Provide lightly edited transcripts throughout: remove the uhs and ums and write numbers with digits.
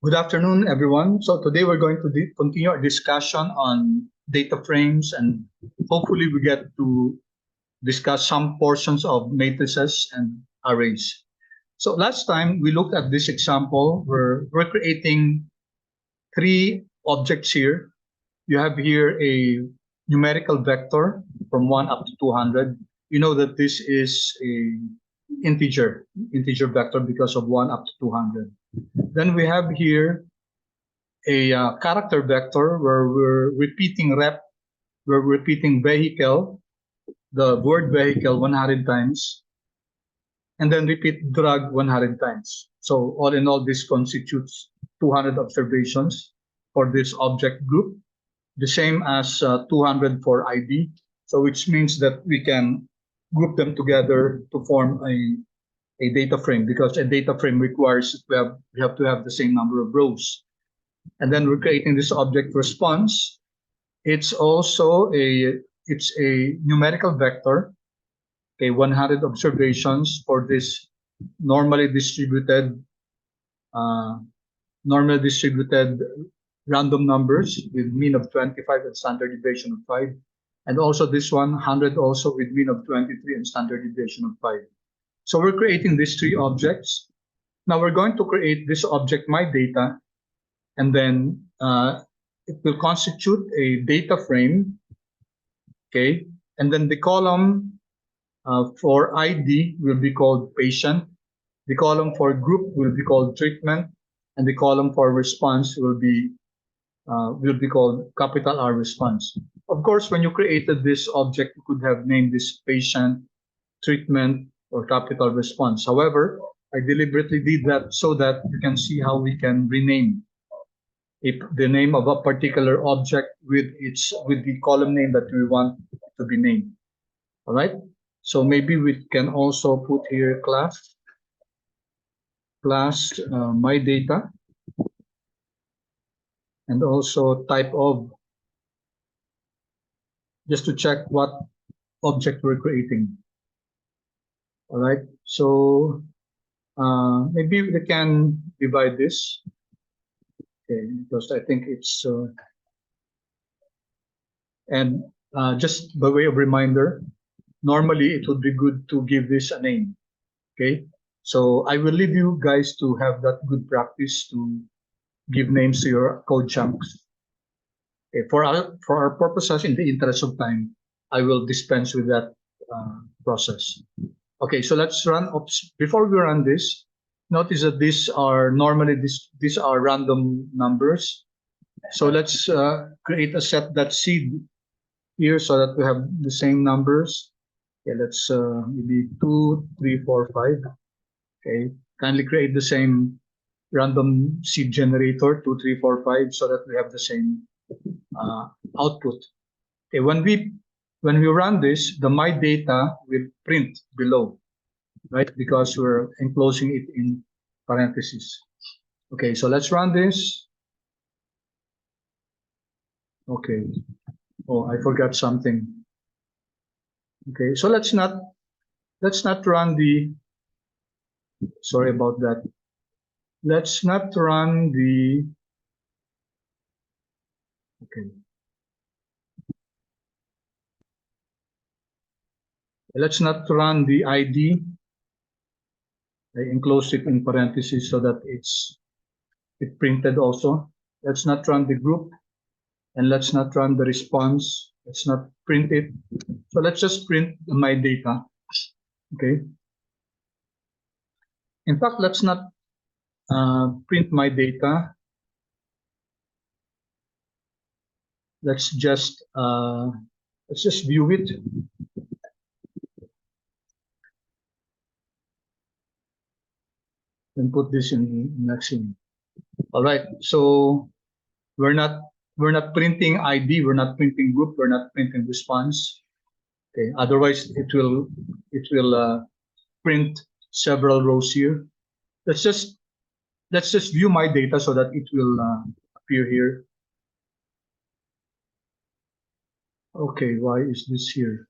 Good afternoon, everyone. So today we're going to continue our discussion on data frames, and hopefully we get to discuss some portions of matrices and arrays. So last time we looked at this example where we're creating three objects here. You have here a numerical vector from 1 up to 200. You know that this is a integer vector because of 1 up to 200. Then we have here a character vector where we're repeating vehicle, the word vehicle 100 times, and then repeat drug 100 times. So all in all, this constitutes 200 observations for this object group, the same as 200 for ID. So which means that we can group them together to form a data frame, because a data frame requires we have to have the same number of rows. And then we're creating this object response. It's also it's a numerical vector, okay, 100 observations for this normally distributed uh, random numbers with mean of 25 and standard deviation of 5. And also this 100 also with mean of 23 and standard deviation of 5. So we're creating these three objects. Now we're going to create this object my data, and then it will constitute a data frame, okay? And then the column for ID will be called patient. The column for group will be called treatment, and the column for response will be called capital R response. Of course, when you created this object, you could have named this patient, treatment, or capital response. However, I deliberately did that so that you can see how we can rename the name of a particular object with the column name that we want to be named. All right. So maybe we can also put here class my data, and also type of, just to check what object we're creating. All right. So maybe we can divide this. Okay, because I think it's and just by way of reminder, normally it would be good to give this a name. Okay, so I will leave you guys to have that good practice to give names to your code chunks. Okay, for our purposes, in the interest of time, I will dispense with that process. Okay, so let's run. Before we run this, notice that these are random numbers. So let's create a set that seed here so that we have the same numbers. Okay, let's maybe 2, 3, 4, 5. Okay, kindly create the same random seed generator 2, 3, 4, 5 so that we have the same output. Okay, when we run this, the my data will print below, right? Because we're enclosing it in parentheses. Okay, so let's run this. Okay. Oh, I forgot something. Okay, so let's not run the, sorry about that. Let's not run the, okay. Let's not run the ID. I enclosed it in parentheses so that it printed also. Let's not run the group, and let's not run the response. Let's not print it. So let's just print my data. Okay. In fact, let's not print my data. Let's just view it. And put this in next scene. All right. So we're not printing ID. We're not printing group. We're not printing response. Okay. Otherwise, it will print several rows here. Let's just view my data so that it will appear here. Okay, why is this here?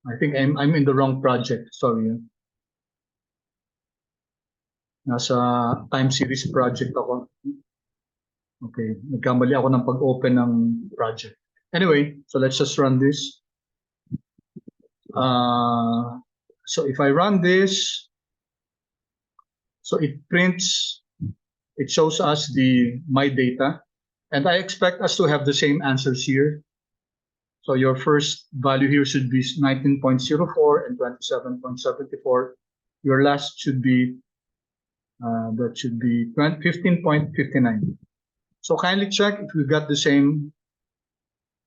I think I'm in the wrong project. Sorry. Nasa time series project ako. Okay, nagkamali ako ng pag-open ng project. Anyway, so let's just run this. So if I run this, so it prints, it shows us the my data, and I expect us to have the same answers here. So your first value here should be 19.04 and 27.74. Your last should be, that should be 15.59. So kindly check if we got the same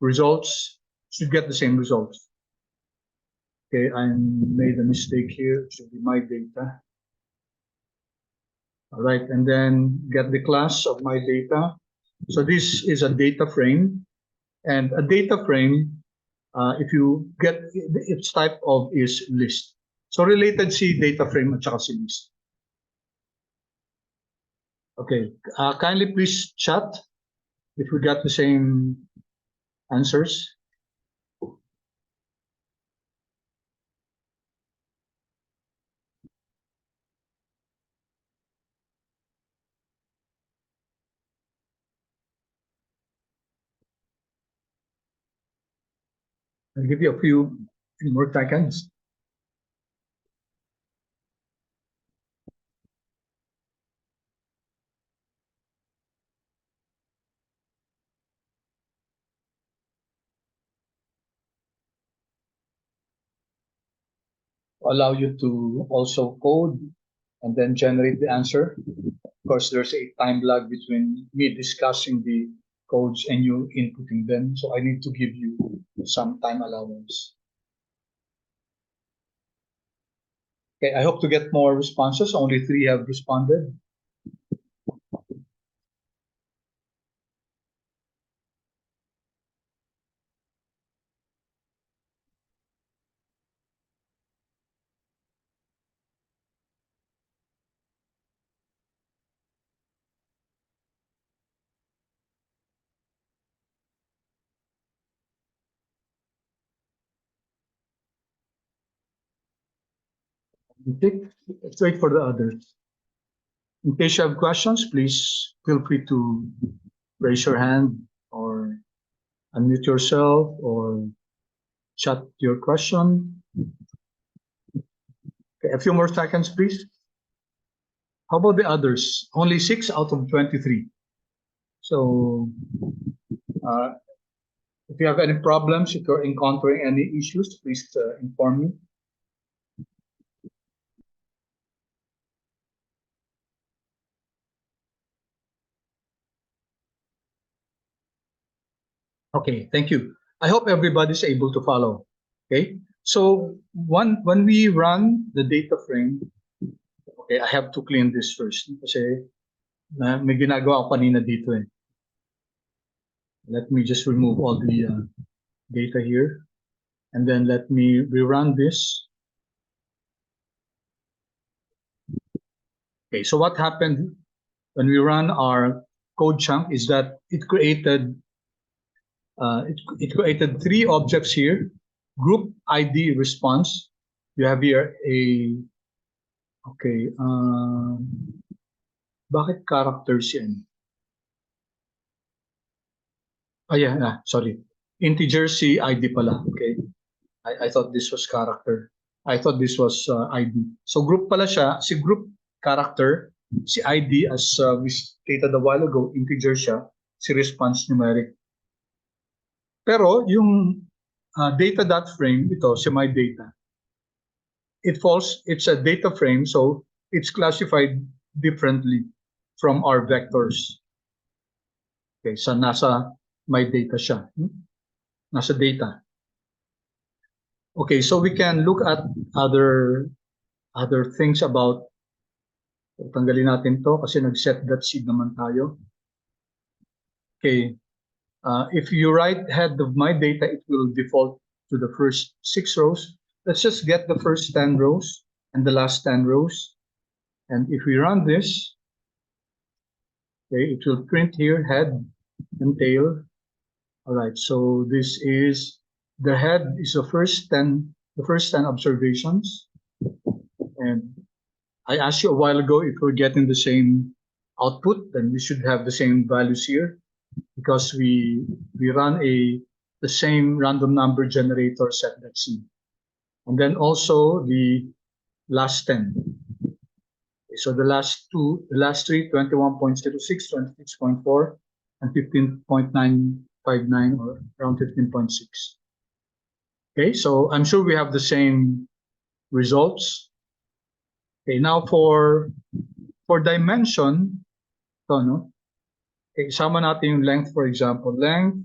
results, should get the same results. Okay, I made a mistake here. It should be my data. All right, and then get the class of my data. So this is a data frame, and a data frame, if you get its type of is list. So related si data frame at saka si list. Okay, kindly please chat if we got the same answers. I'll give you a few more seconds. Allow you to also code and then generate the answer. Of course, there's a time lag between me discussing the codes and you inputting them. So I need to give you some time allowance. Okay, I hope to get more responses. Only 3 have responded. Let's wait for the others. In case you have questions, please feel free to raise your hand or unmute yourself or chat your question. Okay, a few more seconds, please. How about the others? Only 6 out of 23. So if you have any problems, if you're encountering any issues, please inform me. Okay, thank you. I hope everybody's able to follow. Okay, so when we run the data frame, okay, I have to clean this first kasi may ginagawa ako kanina dito eh. Let me just remove all the data here, and then let me rerun this. Okay, so what happened when we run our code chunk is that it created 3 objects here. Group ID response. You have here a, okay, bakit characters yan? Oh yeah, sorry. Integer si ID pala, okay. I thought this was character. I thought this was ID. So group pala siya, si group character, si ID as we stated a while ago, integer siya, si response numeric. Pero yung data.frame, ito, si my data, it's a data frame, so it's classified differently from our vectors. Okay, so nasa my data siya. Nasa data. Okay, so we can look at other things about, tanggalin natin to kasi nag-set.seed naman tayo. Okay, if you write head of my data, it will default to the first 6 rows. Let's just get the first 10 rows and the last 10 rows. And if we run this, okay, it will print here head and tail. All right, so this is, the head is the first 10 observations. And I asked you a while ago if we're getting the same output, then we should have the same values here because we run the same random number generator set. Let's see. And then also the last 10. So the last three, 21.06, 26.4, and 15.959, or around 15.6. Okay, so I'm sure we have the same results. Okay, now for dimension, ito, no? Okay, isama natin yung length, for example. Length,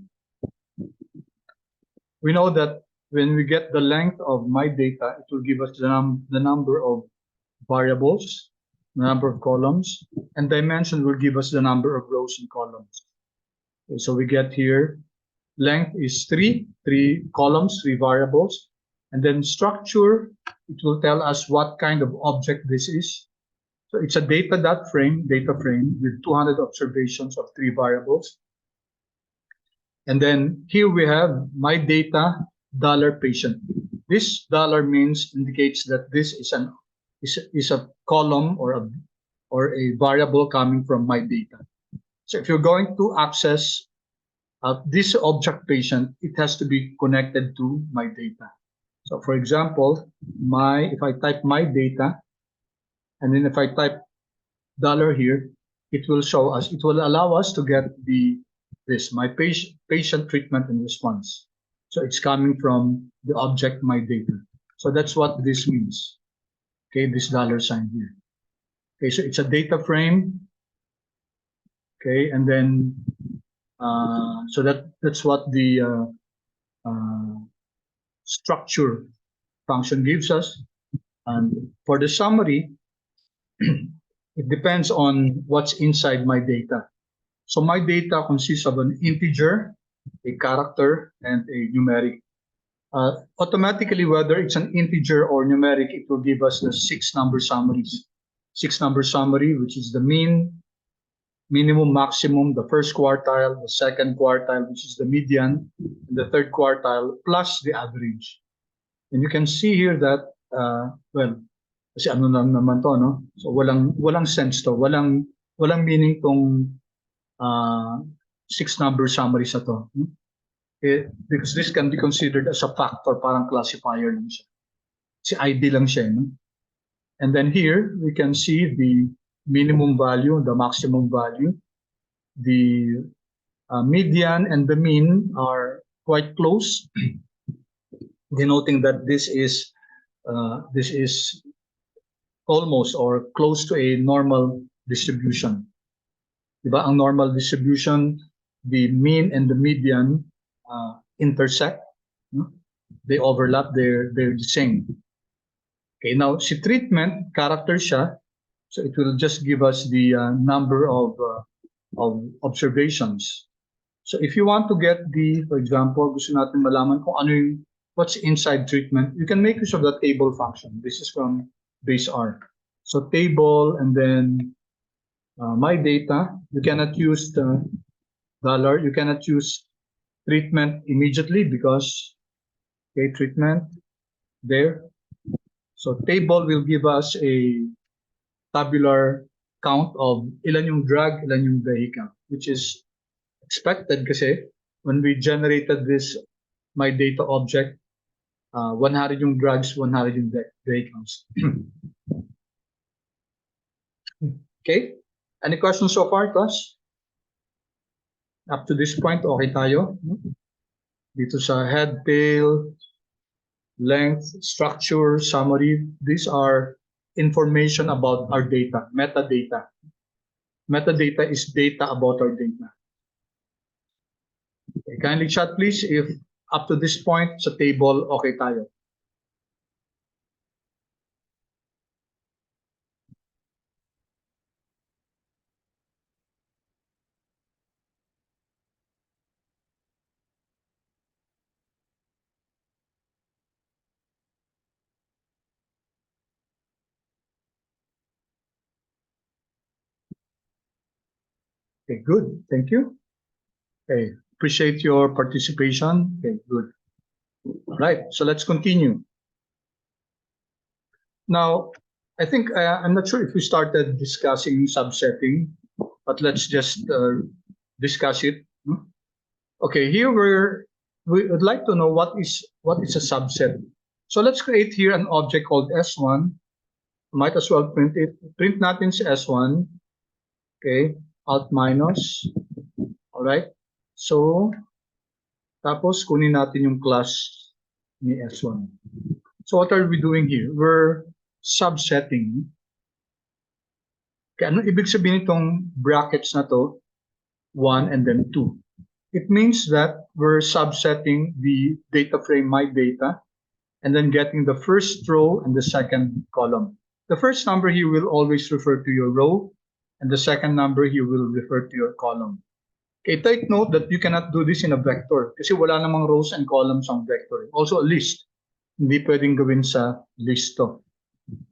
we know that when we get the length of my data, it will give us the number of variables, the number of columns, and dimension will give us the number of rows and columns. Okay, so we get here, length is three columns, 3 variables, and then structure, it will tell us what kind of object this is. So it's a data frame with 200 observations of 3 variables. And then here we have my data $patient. This dollar indicates that this is a column or a variable coming from my data. So if you're going to access this object patient, it has to be connected to my data. So for example, if I type my data, and then if I type dollar here, it will allow us to get my patient treatment and response. So it's coming from the object my data. So that's what this means. Okay, this $sign here. Okay, so it's a data frame. Okay, and then so that's what the structure function gives us. And for the summary, it depends on what's inside my data. So my data consists of an integer, a character, and a numeric. Automatically, whether it's an integer or numeric, it will give us the 6 number summaries. 6 number summary, which is the mean, minimum, maximum, the first quartile, the second quartile, which is the median, and the third quartile, plus the average. And you can see here that, well, kasi ano lang naman to, no? So walang sense to, walang meaning tong 6 number summaries na to. Because this can be considered as a factor, parang classifier lang siya. Si ID lang siya, no? And then here, we can see the minimum value, the maximum value. The median and the mean are quite close, denoting that this is almost or close to a normal distribution. Diba? Ang normal distribution, the mean and the median intersect. No? They overlap, they're the same. Okay, now si treatment, character siya, so it will just give us the number of observations. So if you want to get for example, gusto natin malaman kung ano what's inside treatment, you can make use of the table function. This is from base R. So table and then my data. You cannot use the dollar. You cannot use treatment immediately because, okay, treatment there. So table will give us a tabular count of ilan yung drug, ilan yung vehicle, which is expected kasi when we generated this my data object, 100 yung drugs, 100 yung vehicles. Okay, any questions so far, class? Up to this point, okay tayo? Dito sa head, tail, length, structure, summary, these are information about our data, metadata. Metadata is data about our data. Okay, kindly chat please if up to this point sa table, okay tayo. Okay, good. Thank you. Okay, appreciate your participation. Okay, good. All right, so let's continue. Now, I think I'm not sure if we started discussing subsetting, but let's just discuss it. Okay, here we would like to know what is a subset. So let's create here an object called S1. Might as well print it. Print natin si S1. Okay, alt minus. All right. So tapos kunin natin yung class ni S1. So what are we doing here? We're subsetting. Kaya ano ibig sabihin itong brackets na to? 1 and then 2. It means that we're subsetting the data frame my data and then getting the first row and the second column. The first number here will always refer to your row and the second number here will refer to your column. Okay, take note that you cannot do this in a vector kasi wala namang rows and columns ang vector. Also a list. Hindi pwedeng gawin sa list to.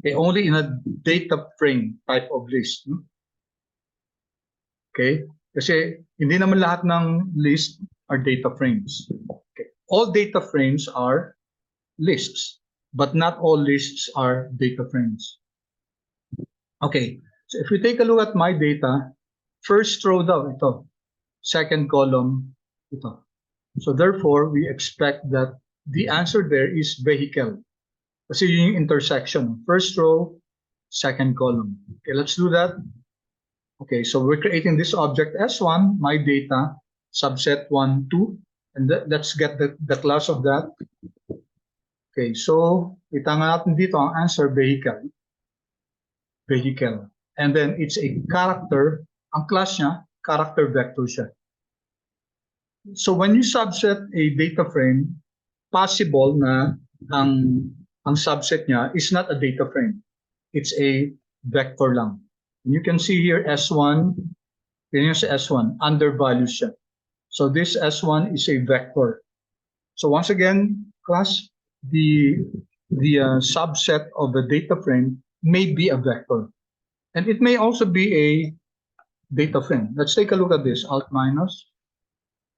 Okay, only in a data frame type of list. Okay? Kasi hindi naman lahat ng list are data frames. Okay. All data frames are lists, but not all lists are data frames. Okay, so if we take a look at my data, first row daw ito, second column ito. So therefore, we expect that the answer there is vehicle. Kasi yun yung intersection. First row, second column. Okay, let's do that. Okay, so we're creating this object S1, my data, subset 1, 2, and let's get the class of that. Okay, so kita nga natin dito ang answer, vehicle. Vehicle. And then it's a character, ang class niya, character vector siya. So when you subset a data frame, possible na ang subset niya is not a data frame. It's a vector lang. And you can see here S1, yun yung sa S1, undervalue siya. So this S1 is a vector. So once again, class, the subset of the data frame may be a vector. And it may also be a data frame. Let's take a look at this, alt minus.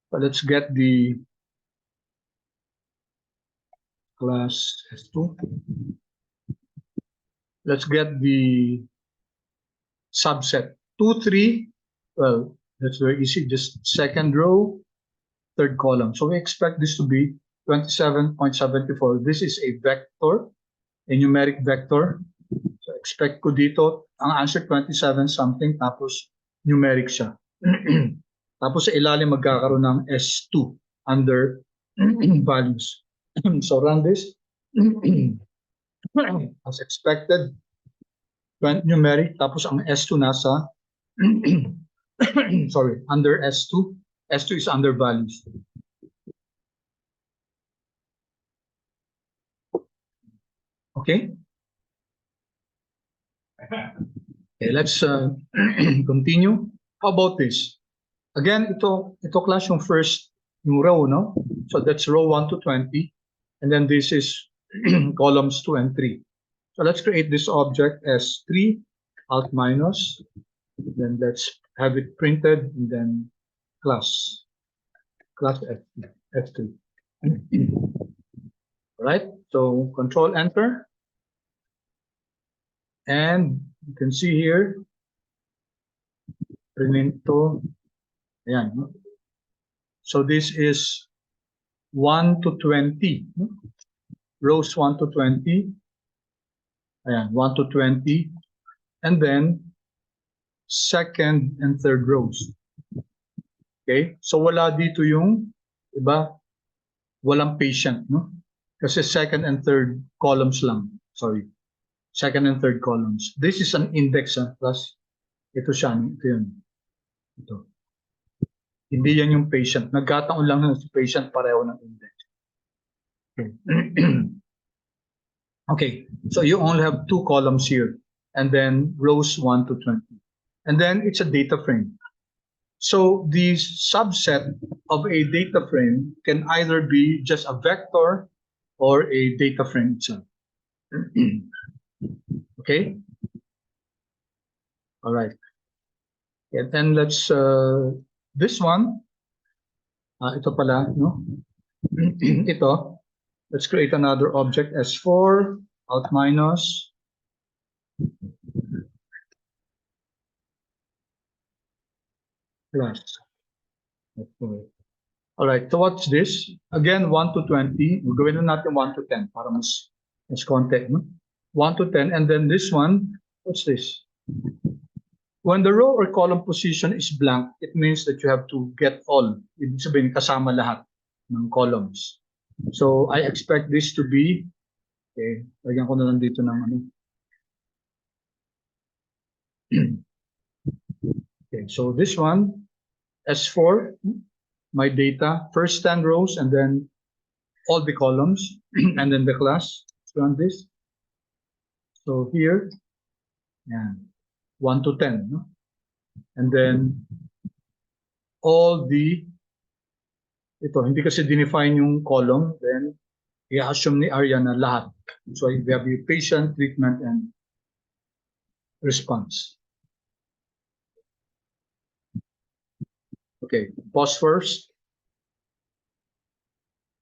But let's get the class S2. Let's get the subset 2, 3. Well, that's very easy. Just second row, third column. So we expect this to be 27.74. This is a vector, a numeric vector. So expect ko dito, ang answer 27 something, tapos numeric siya. Tapos sa ilalim magkakaroon ng S2 under values. So run this. As expected, numeric, tapos ang S2 nasa, sorry, under S2. S2 is under values. Okay? Okay, let's continue. How about this? Again, ito class yung first, yung row, no? So that's row 1 to 20. And then this is columns 2 and 3. So let's create this object as 3, alt minus. Then let's have it printed and then class F3. All right, so control enter. And you can see here, rename to, ayan. So this is 1 to 20. Rows 1 to 20. Ayan, 1 to 20. And then, second and third rows. Okay? So wala dito yung, diba? Walang patient, no? Kasi second and third columns lang. Sorry. Second and third columns. This is an index, plus ito siya, ito yun. Ito. Hindi yan yung patient. Nagkataon lang na si patient pareho ng index. Okay. Okay, so you only have 2 columns here, and then rows 1 to 20. And then it's a data frame. So the subset of a data frame can either be just a vector or a data frame itself. Okay? All right. And then let's, this one, ito pala, no? Ito, let's create another object S4, alt minus. Plus. Okay. All right, so what's this? Again, 1 to 20. We're going to natin 1 to 10 para mas context, no? 1 to 10, and then this one, what's this? When the row or column position is blank, it means that you have to get all. Ibig sabihin, kasama lahat ng columns. So, I expect this to be, okay, lagyan ko na lang dito ng ano. Okay, so this one, S4, my data, first 10 rows, and then all the columns, and then the class. Let's run this. So here, yeah, 1 to 10, no? And then all the, ito, hindi kasi define yung column, then i-assume ni Arya na lahat. So we have the patient, treatment, and response. Okay, pause first.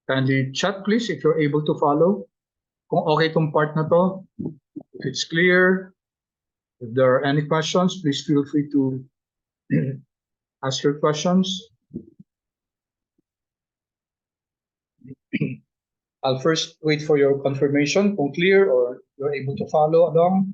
Kindly chat please if you're able to follow. Kung okay tong part na to, if it's clear, if there are any questions, please feel free to ask your questions. I'll first wait for your confirmation, kung clear or you're able to follow along.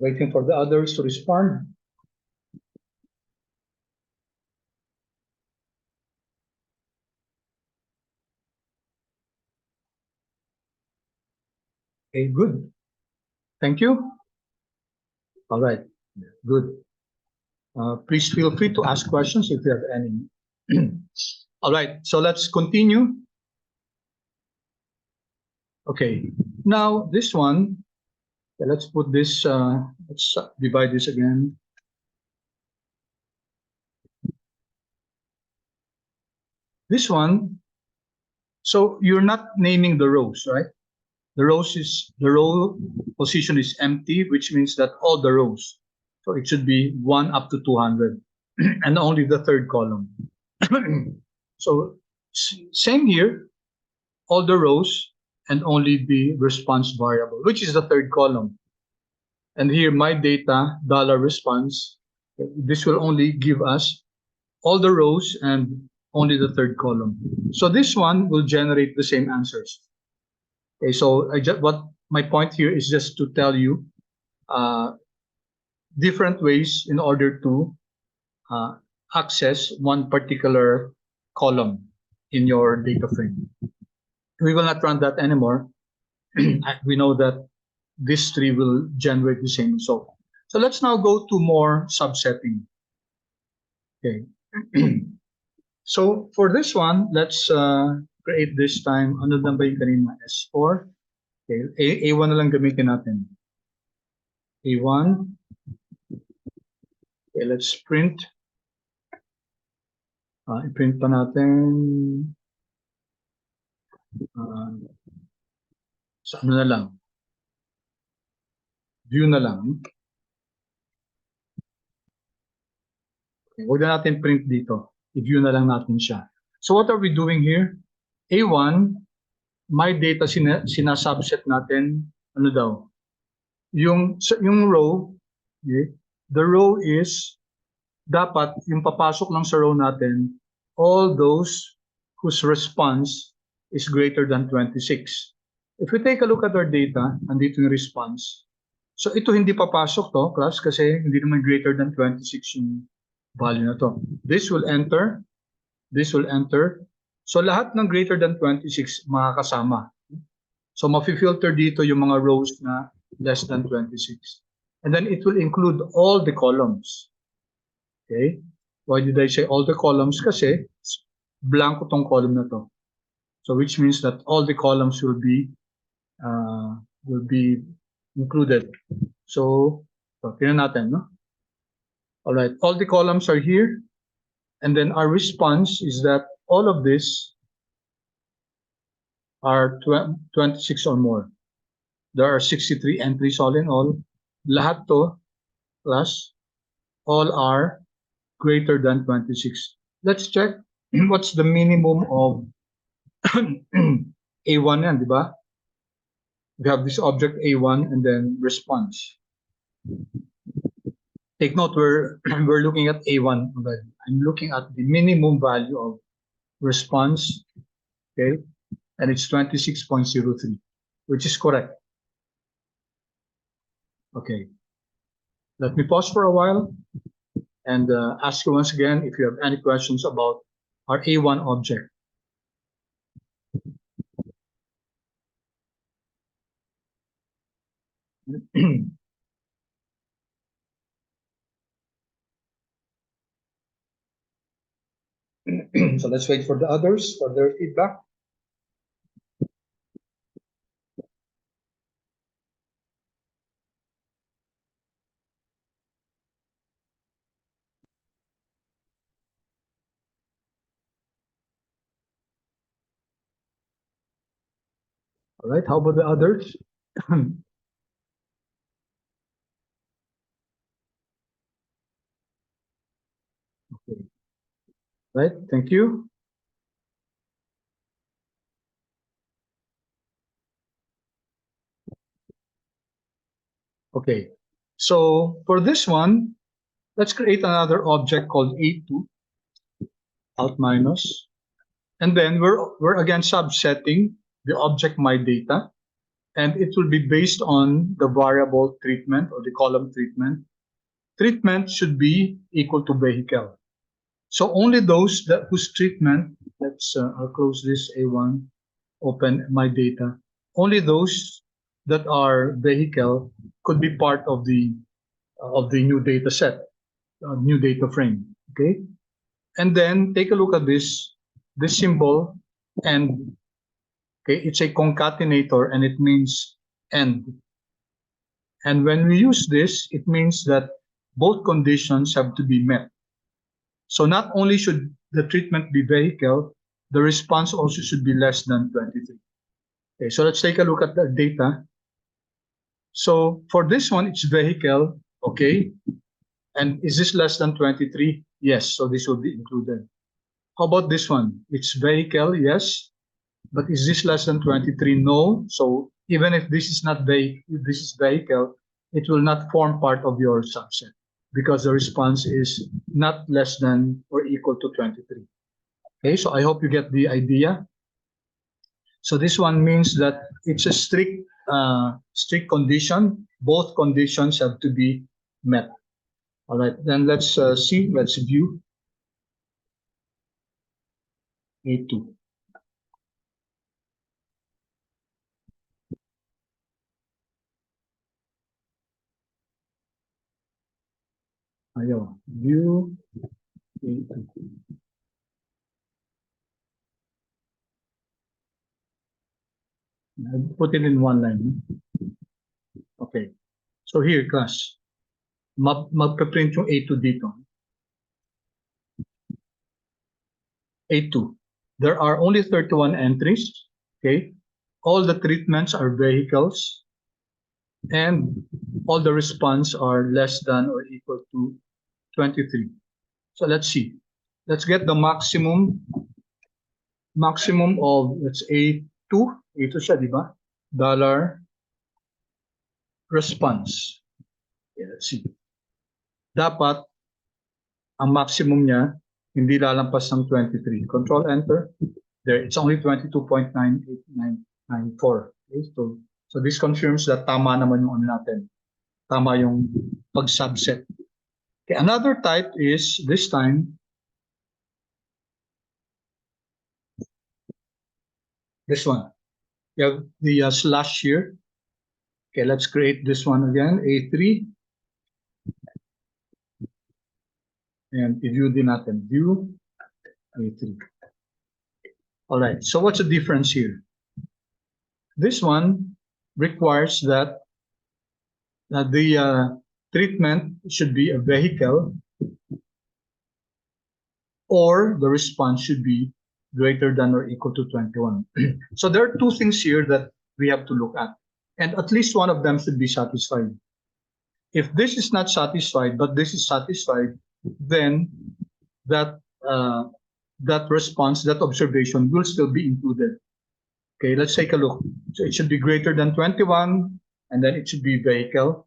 Waiting for the others to respond. Okay, good. Thank you. All right, good. Please feel free to ask questions if you have any. All right, so let's continue. Okay, now this one, let's put this, let's divide this again. This one, so you're not naming the rows, right? The row position is empty, which means that all the rows. So it should be 1 up to 200 and only the third column. So same here, all the rows and only the response variable, which is the third column. And here my data $response, this will only give us all the rows and only the third column. So this one will generate the same answers. Okay, so what my point here is just to tell you different ways in order to access one particular column in your data frame. We will not run that anymore. We know that this tree will generate the same result. So let's now go to more subsetting. Okay. So for this one, let's create this time. Ano lang ba yung kanina? S4. Okay. A1 na lang gamitin natin. A1. Okay, let's print. I-print pa natin. Sa ano na lang. View na lang. Okay, huwag na natin print dito. I-view na lang natin siya. So what are we doing here? A1, my data sinasubset natin, ano daw? Yung row, okay, the row is, dapat yung papasok lang sa row natin, all those whose response is greater than 26. If we take a look at our data, andito yung response. So ito hindi papasok to, class, kasi hindi naman greater than 26 yung value na to. This will enter. This will enter. So lahat ng greater than 26 makakasama. So mafi-filter dito yung mga rows na less than 26. And then it will include all the columns. Okay? Why did I say all the columns? Kasi blanco tong column na to. So which means that all the columns will be included. So tingnan natin, no? All right, all the columns are here. And then our response is that all of this are 26 or more. There are 63 entries all in all. Lahat to plus all are greater than 26. Let's check what's the minimum of A1 yan, di ba? We have this object A1 and then response. Take note, we're looking at A1 already. I'm looking at the minimum value of response, okay? And it's 26.03, which is correct. Okay. Let me pause for a while and ask you once again if you have any questions about our A1 object. So let's wait for the others for their feedback. All right, how about the others? Okay. Right, thank you. Okay, so for this one, let's create another object called A2, alt minus. And then we're again subsetting the object myData, and it will be based on the variable treatment or the column treatment. Treatment should be equal to vehicle. So only those whose treatment, I'll close this A1, open myData. Only those that are vehicle could be part of the new data set, new data frame. Okay, and then take a look at this symbol, and okay, it's a concatenator and it means and. And when we use this, it means that both conditions have to be met. So not only should the treatment be vehicle, the response also should be less than 23. Okay, so let's take a look at the data. So for this one, it's vehicle, okay? And is this less than 23? Yes, so this will be included. How about this one? It's vehicle, yes. But is this less than 23? No. So even if this is not if this is vehicle, it will not form part of your subset because the response is not less than or equal to 23. Okay, so I hope you get the idea. So this one means that it's a strict condition. Both conditions have to be met. All right, then let's see. Let's view A2. Ayaw. View A2. I put it in one line. Okay. So here, class. Magpa-print yung A2 dito. A2. There are only 31 entries. Okay. All the treatments are vehicles. And all the response are less than or equal to 23. So let's see. Let's get the maximum of, let's say, A2 siya, di ba? Dollar response. Okay, let's see. Dapat, ang maximum niya, hindi lalampas ng 23. Control Enter. There, it's only 22.98994. Okay, so this confirms that tama naman yung ano natin. Tama yung pag-subset. Okay, another type is, this time, this one. You have the slash here. Okay, let's create this one again, A3. And i-view din natin, view A3. All right, so what's the difference here? This one requires that the treatment should be a vehicle, or the response should be greater than or equal to 21. So there are two things here that we have to look at, and at least one of them should be satisfied. If this is not satisfied, but this is satisfied, then that that response, that observation will still be included. Okay, let's take a look. So it should be greater than 21, and then it should be vehicle.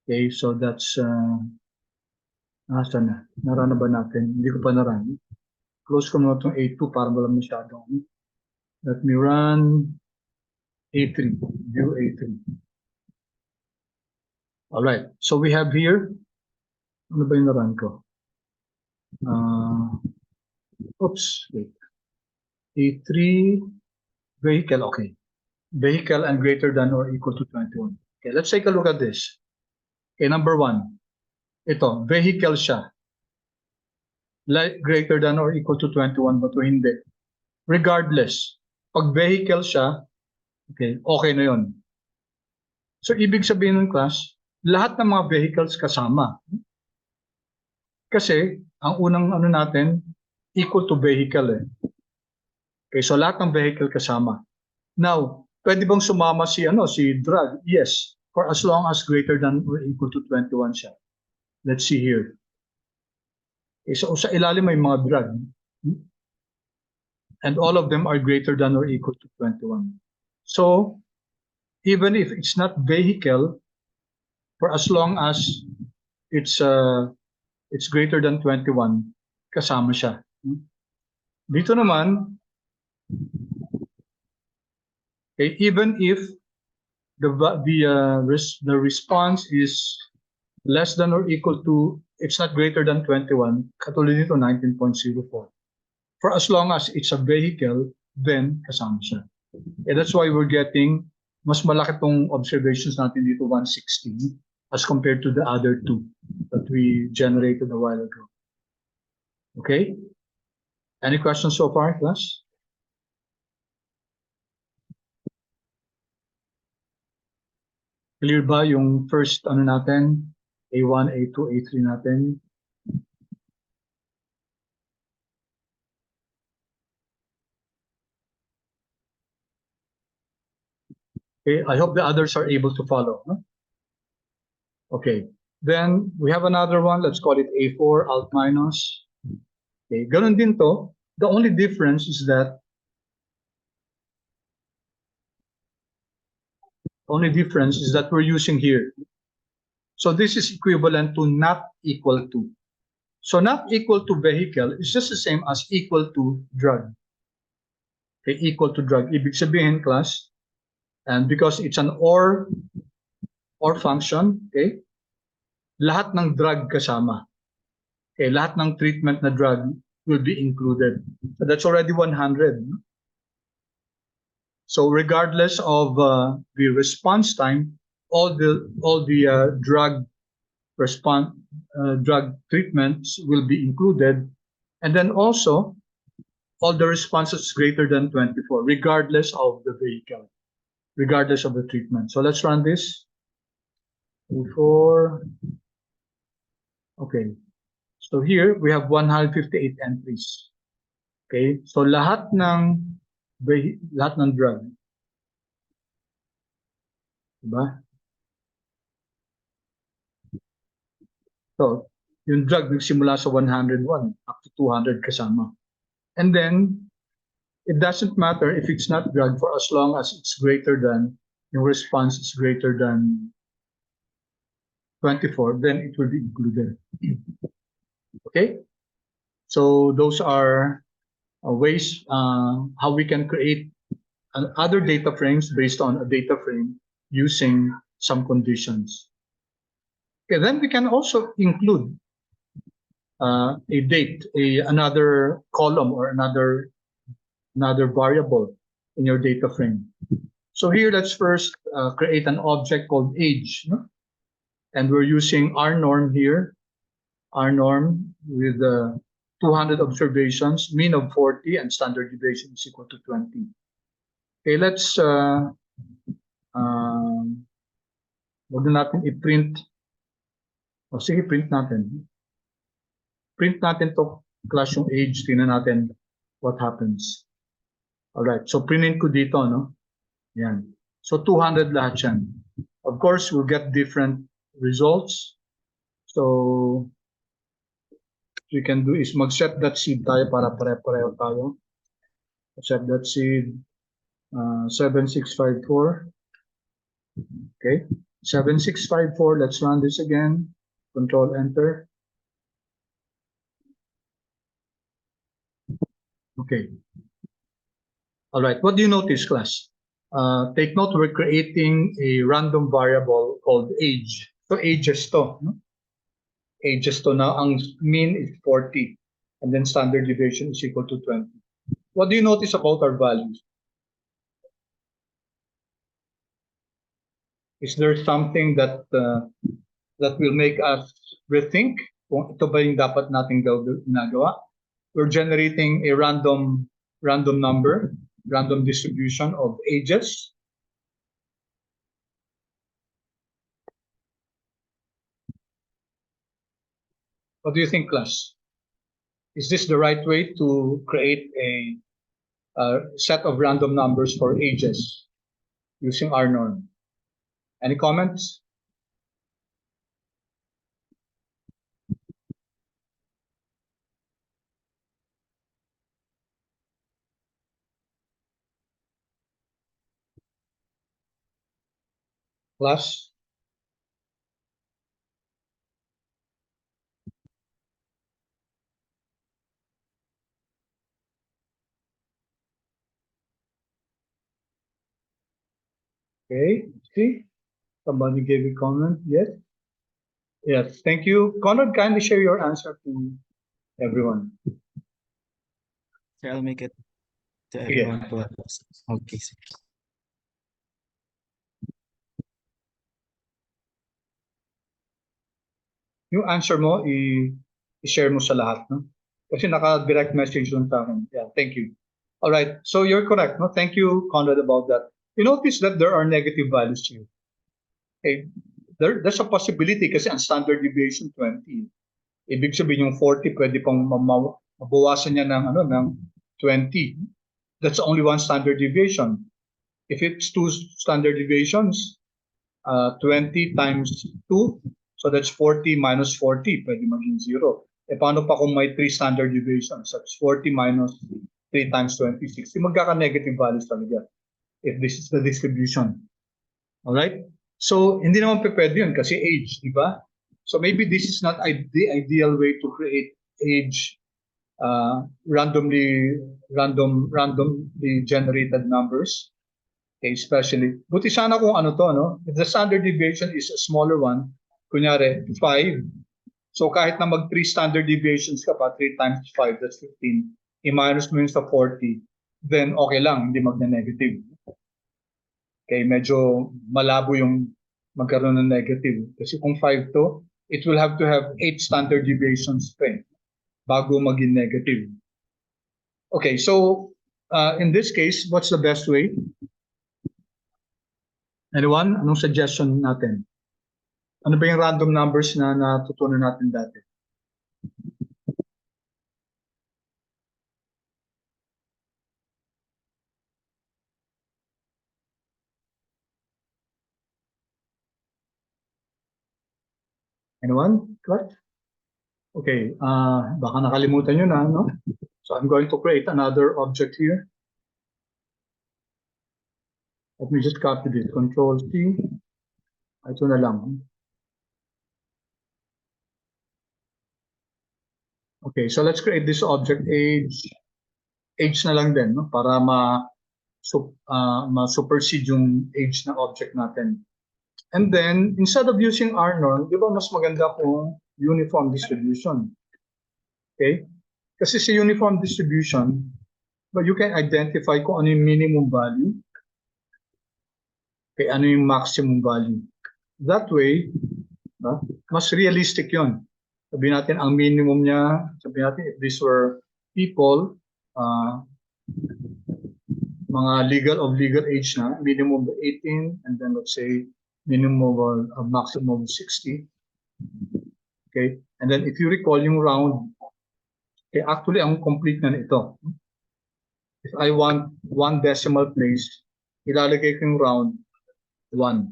Okay, so that's saan na? Nara na ba natin? Hindi ko pa narun. Close ko muna itong A2 para wala masyadong. Let me run A3, view A3. All right, so we have here, ano ba yung naran ko? Oops, wait. A3, vehicle, okay. Vehicle and greater than or equal to 21. Okay, let's take a look at this. Okay, number 1. Ito, vehicle siya. Like greater than or equal to 21, but hindi. Regardless, pag vehicle siya, okay, okay na yun. So, ibig sabihin ng class, lahat ng mga vehicles kasama. Kasi, ang unang ano natin, equal to vehicle eh. Okay, so lahat ng vehicle kasama. Now, pwede bang sumama si drug? Yes, for as long as greater than or equal to 21 siya. Let's see here. Okay, so sa ilalim may mga drug. And all of them are greater than or equal to 21. So, even if it's not vehicle, for as long as it's greater than 21, kasama siya. Dito naman, okay, even if the response is less than or equal to, it's not greater than 21, katulad nito 19.04. For as long as it's a vehicle, then kasama siya. Okay, that's why we're getting mas malaki tong observations natin dito, 160, as compared to the other two that we generated a while ago. Okay? Any questions so far, class? Clear ba yung first ano natin? A1, A2, A3 natin? Okay, I hope the others are able to follow. No? Okay, then we have another one. Let's call it A4, alt minus. Okay, ganun din to. The only difference is that we're using here. So this is equivalent to not equal to. So not equal to vehicle is just the same as equal to drug. Okay, equal to drug. Ibig sabihin, class, and because it's an or function, okay, lahat ng drug kasama. Okay, lahat ng treatment na drug will be included. So that's already 100. So regardless of the response time, all the drug treatments will be included, and then also all the responses greater than 24, regardless of the vehicle, regardless of the treatment. So let's run this. Before, okay. So here we have 158 entries. Okay, so lahat ng drug, diba? So, yung drug nagsimula sa 101 up to 200 kasama. And then, it doesn't matter if it's not drug for as long as it's greater than, yung response is greater than 24, then it will be included. Okay? So, those are ways how we can create other data frames based on a data frame using some conditions. Okay, then we can also include a date, another column or another variable in your data frame. So here, let's first create an object called age. No? And we're using our norm here, our norm with 200 observations, mean of 40, and standard deviation is equal to 20. Okay, let's wag na natin i-print. O sige, print natin. Print natin to class yung age, tingnan natin what happens. Alright, so print ko dito, no? Yan. So 200 lahat yan. Of course, we'll get different results. So we can do is mag-set that seed tayo para pare-pareho tayo. Set that seed 7654. Okay, 7654. Let's run this again. Control Enter. Okay. All right. What do you notice, class? Take note, we're creating a random variable called age. So ages to. No? Ages to now. Ang mean is 40. And then standard deviation is equal to 20. What do you notice about our values? Is there something that that will make us rethink kung ito ba yung dapat nating ginagawa? We're generating a random number, random distribution of ages. What do you think, class? Is this the right way to create a set of random numbers for ages using our norm? Any comments? Class? Okay, see? Somebody gave a comment, yes? Yes, thank you. Conrad, kindly share your answer to everyone. Sir, I'll make it to Yeah. everyone to okay, sir. Yung answer mo, i-share mo sa lahat, no? Kasi naka-direct message doon sa akin. Yeah, thank you. All right, so you're correct, no? Thank you, Conrad, about that. You notice that there are negative values here. Okay, there's a possibility kasi ang standard deviation 20. Ibig sabihin yung 40 pwede pang mabawasan niya ng ng 20. That's only one standard deviation. If it's two standard deviations, 20 times 2, so that's 40 minus 40, pwede maging 0. E paano pa kung may 3 standard deviations? That's 40 minus 3 times 20, 60. Magkaka-negative values talaga if this is the distribution. Alright? So, hindi naman pwede yun kasi age, di ba? So maybe this is not the ideal way to create age randomly generated numbers. Okay, especially, buti sana kung ano to, no? If the standard deviation is a smaller one, kunyari, 5. So kahit na mag 3 standard deviations ka pa, 3 times 5, that's 15. I-minus mo yun sa 40, then okay lang, hindi magna-negative. Okay, medyo malabo yung magkaroon ng negative. Kasi kung 5 to, it will have to have 8 standard deviations pa bago maging negative. Okay, so in this case, what's the best way? Anyone? Anong suggestion natin? Ano ba yung random numbers na natutunan natin dati? Anyone? Correct? Okay, baka nakalimutan nyo na, no? So I'm going to create another object here. Let me just copy this. Control C. Ito na lang. Okay, so let's create this object age. Age na lang din, no? Para ma-supersede yung age na object natin. And then, instead of using R norm, di ba mas maganda kung uniform distribution? Okay? Kasi sa uniform distribution, but you can identify kung ano yung minimum value, okay, ano yung maximum value. That way, mas realistic yon. Sabihin natin, ang minimum niya, sabihin natin, if these were people, mga legal age na, minimum of 18, and then let's say, minimum of maximum of 60. Okay, and then if you recall yung round, Okay, actually, ang complete na ito. If I want one decimal place, ilalagay ko yung round 1.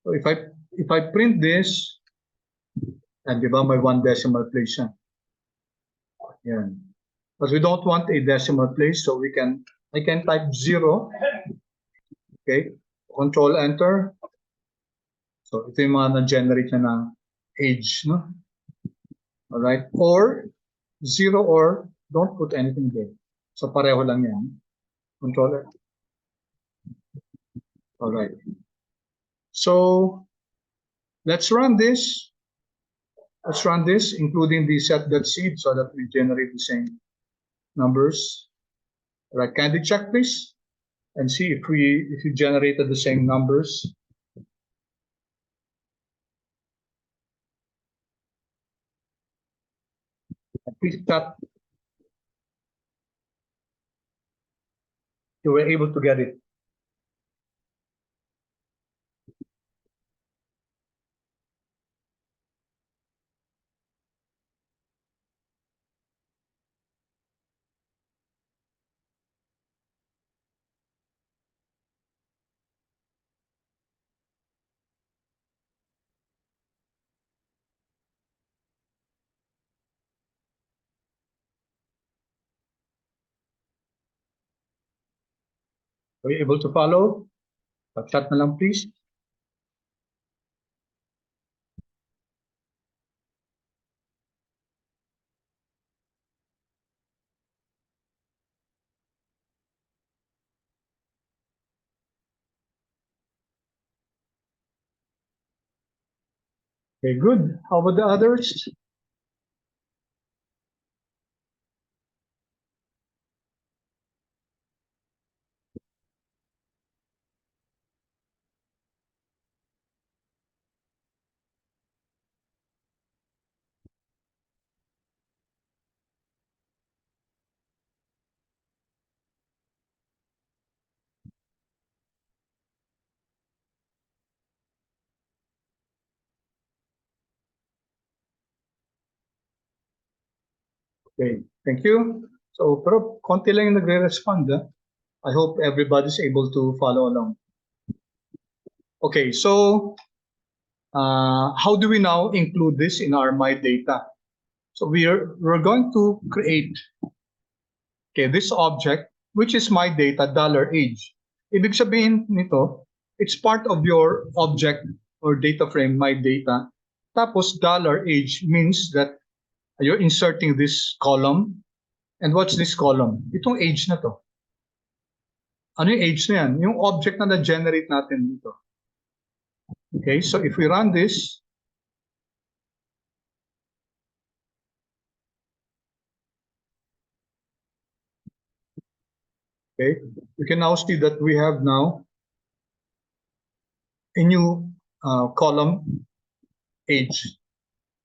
So if I print this, and di ba may one decimal place siya. Yan. But we don't want a decimal place, so I can type 0. Okay, Control Enter. So ito yung mga na-generate na age, no? Alright, or 0 or don't put anything there. So pareho lang yan. Control. Alright. So let's run this. Let's run this, including the set.seed, so that we generate the same numbers. Right, kindly check please and see if you generated the same numbers. And please chat. You were able to get it. Were you able to follow? Chat na lang please. Okay, good. How about the others? Okay, thank you. So, pero konti lang yung nagre-respond. I hope everybody's able to follow along. Okay, so how do we now include this in our My Data? So we're going to create this object, which is My Data $age. Ibig sabihin nito, it's part of your object or data frame, My Data. Tapos $age means that you're inserting this column. And what's this column? Itong age na to. Ano yung age na yan? Yung object na na-generate natin dito. Okay, so if we run this, okay, you can now see that we have now a new column, age.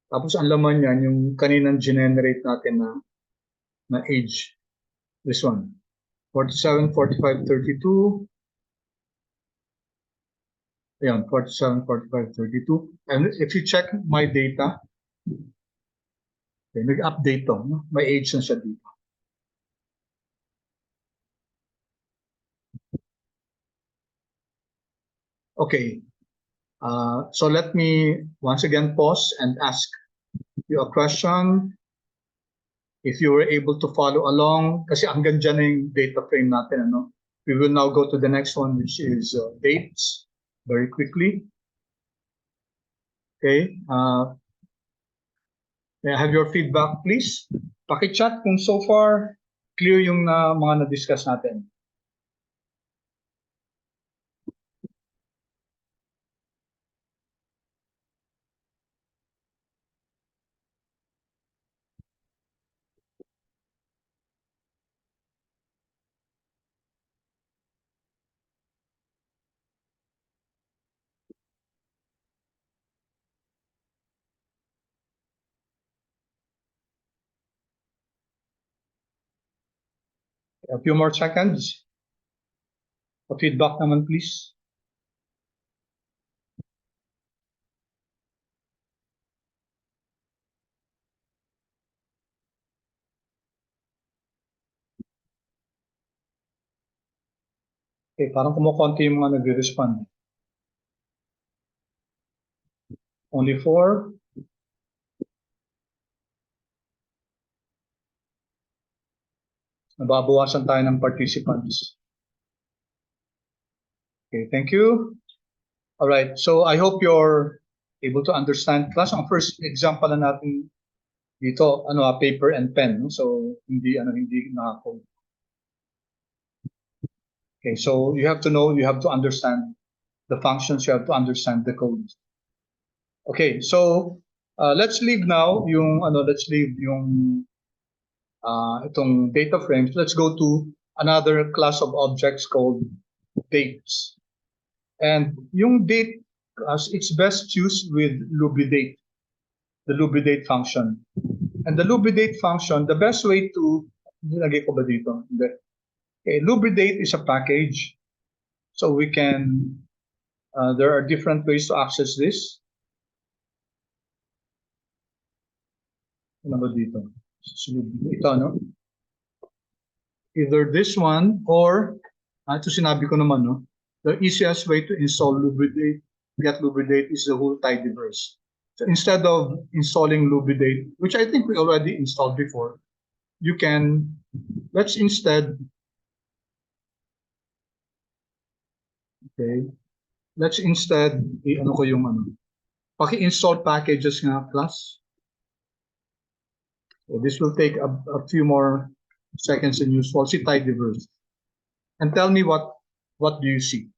Tapos ang laman yan, yung kaninang generate natin na age. This one. 47, 45, 32. Ayan, 47, 45, 32. And if you check my data, okay, nag-update to. No? May age na siya dito. Okay. So let me once again pause and ask you a question. If you were able to follow along, kasi hanggang dyan na yung data frame natin. Ano? We will now go to the next one, which is dates, very quickly. Okay. May I have your feedback, please? Paki-chat kung so far clear yung mga na-discuss natin. A few more seconds. Pa-feedback naman, please. Okay, parang kumukonti yung mga nagre-respond. Only 4. Nababawasan tayo ng participants. Okay, thank you. All right, so I hope you're able to understand. Class, ang first example na natin dito, paper and pen. No? So hindi naka-code. Okay, so you have to understand the functions, you have to understand the code. Okay, so let's leave now yung itong data frames. Let's go to another class of objects called dates. And yung date class, it's best used with lubridate, the lubridate function. And the lubridate function, the best way to, nilagay ko ba dito? Hindi. Okay, lubridate is a package. So we can, there are different ways to access this. Ano ba dito? Ito, no? Either this one or, ito sinabi ko naman, no? The easiest way to install lubridate, get lubridate is the whole tidyverse. So instead of installing lubridate, which I think we already installed before, you can, let's instead, okay, let's instead, ano ko yung paki-install packages nga class. So this will take a few more seconds and useful. See tidyverse. And tell me what do you see?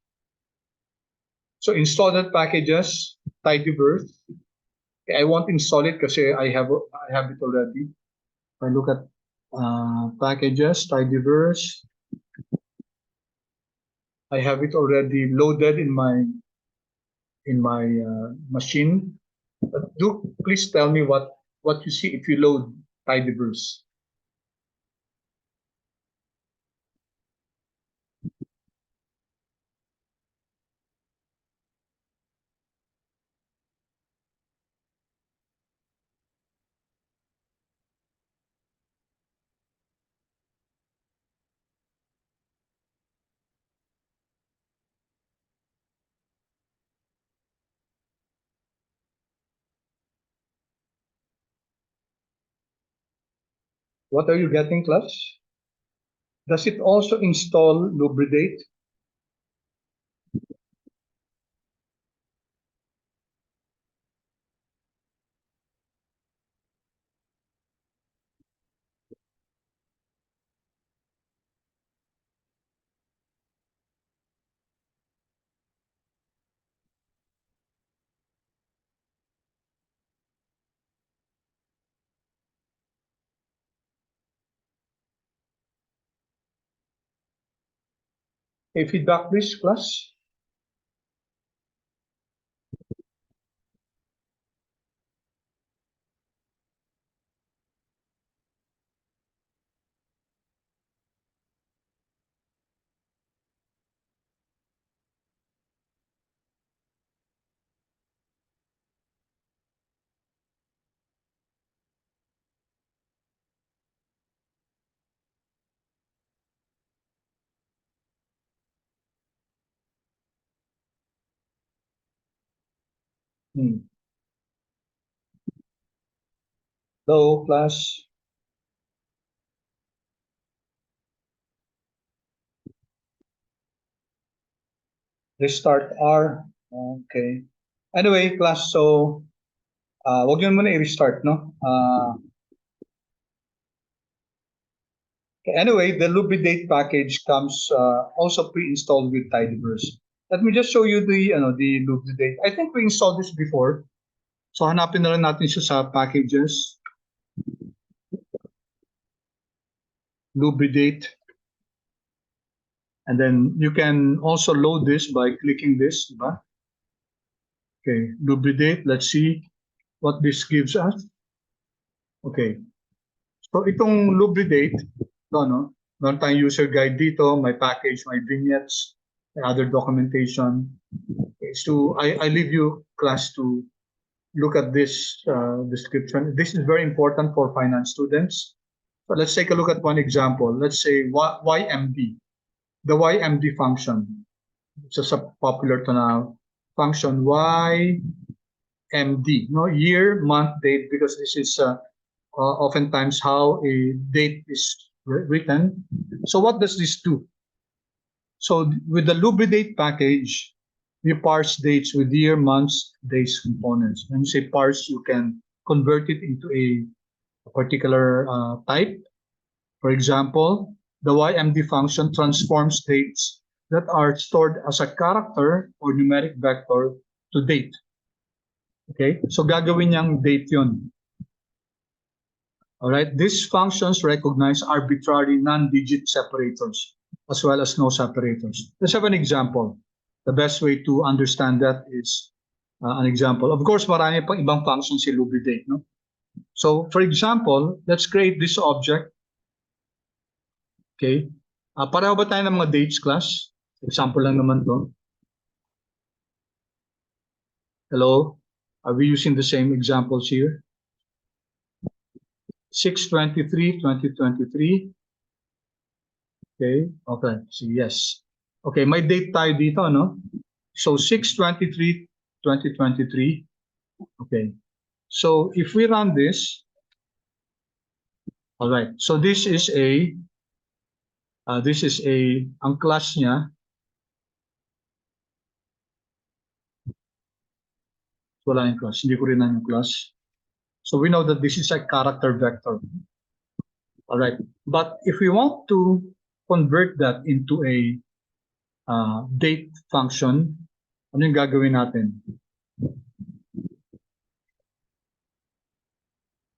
So install that packages, tidyverse. Okay, I won't install it because I have it already. If I look at packages, tidyverse, I have it already loaded in my machine. But do please tell me what you see if you load tidyverse. What are you getting, class? Does it also install lubridate? A feedback, please, class. Hello, class. Restart R. Okay. Anyway, class, so wag yun muna i-restart, no? Anyway, the lubridate package comes also pre-installed with tidyverse. Let me just show you the lubridate. I think we installed this before. So hanapin na lang natin siya sa packages. Lubridate. And then you can also load this by clicking this, diba? Okay, lubridate. Let's see what this gives us. Okay. So itong lubridate, no? Meron tayong user guide dito, my package, my vignettes, and other documentation. Okay, so I leave you, class, to look at this description. This is very important for finance students. But let's take a look at one example. Let's say YMD. the YMD function. It's just a popular to na function, YMD, no, year, month, date, because this is oftentimes how a date is written. So what does this do? So with the lubridate package, we parse dates with year, months, days components. When you say parse, you can convert it into a particular type. For example, the YMD function transforms dates that are stored as a character or numeric vector to date. Okay, so gagawin niyang date yun. All right, these functions recognize arbitrary non-digit separators as well as no separators. Let's have an example. The best way to understand that is an example. Of course, marami pang ibang functions si lubridate, no? So, for example, let's create this object. Okay. Pareho ba tayo ng mga dates class? Example lang naman to. Hello? Are we using the same examples here? 6/23/2023. Okay. Okay. So, yes. Okay, may date tayo dito, no? So, 6/23/2023. Okay. So, if we run this, all right. So, this is ang class niya. Wala yung class. Hindi ko rin yung class. So, we know that this is a character vector. All right. But if we want to convert that into a date function, ano yung gagawin natin?